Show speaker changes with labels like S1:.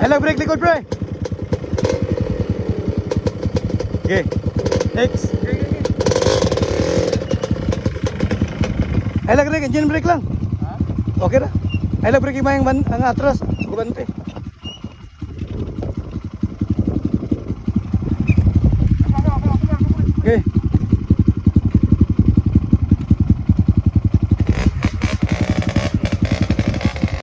S1: Hello, brake likod, pre. Okay. Next. Hello, brake. Engine brake lang. Okay na. Hello, brake yung ang atras. Gubante. Okay.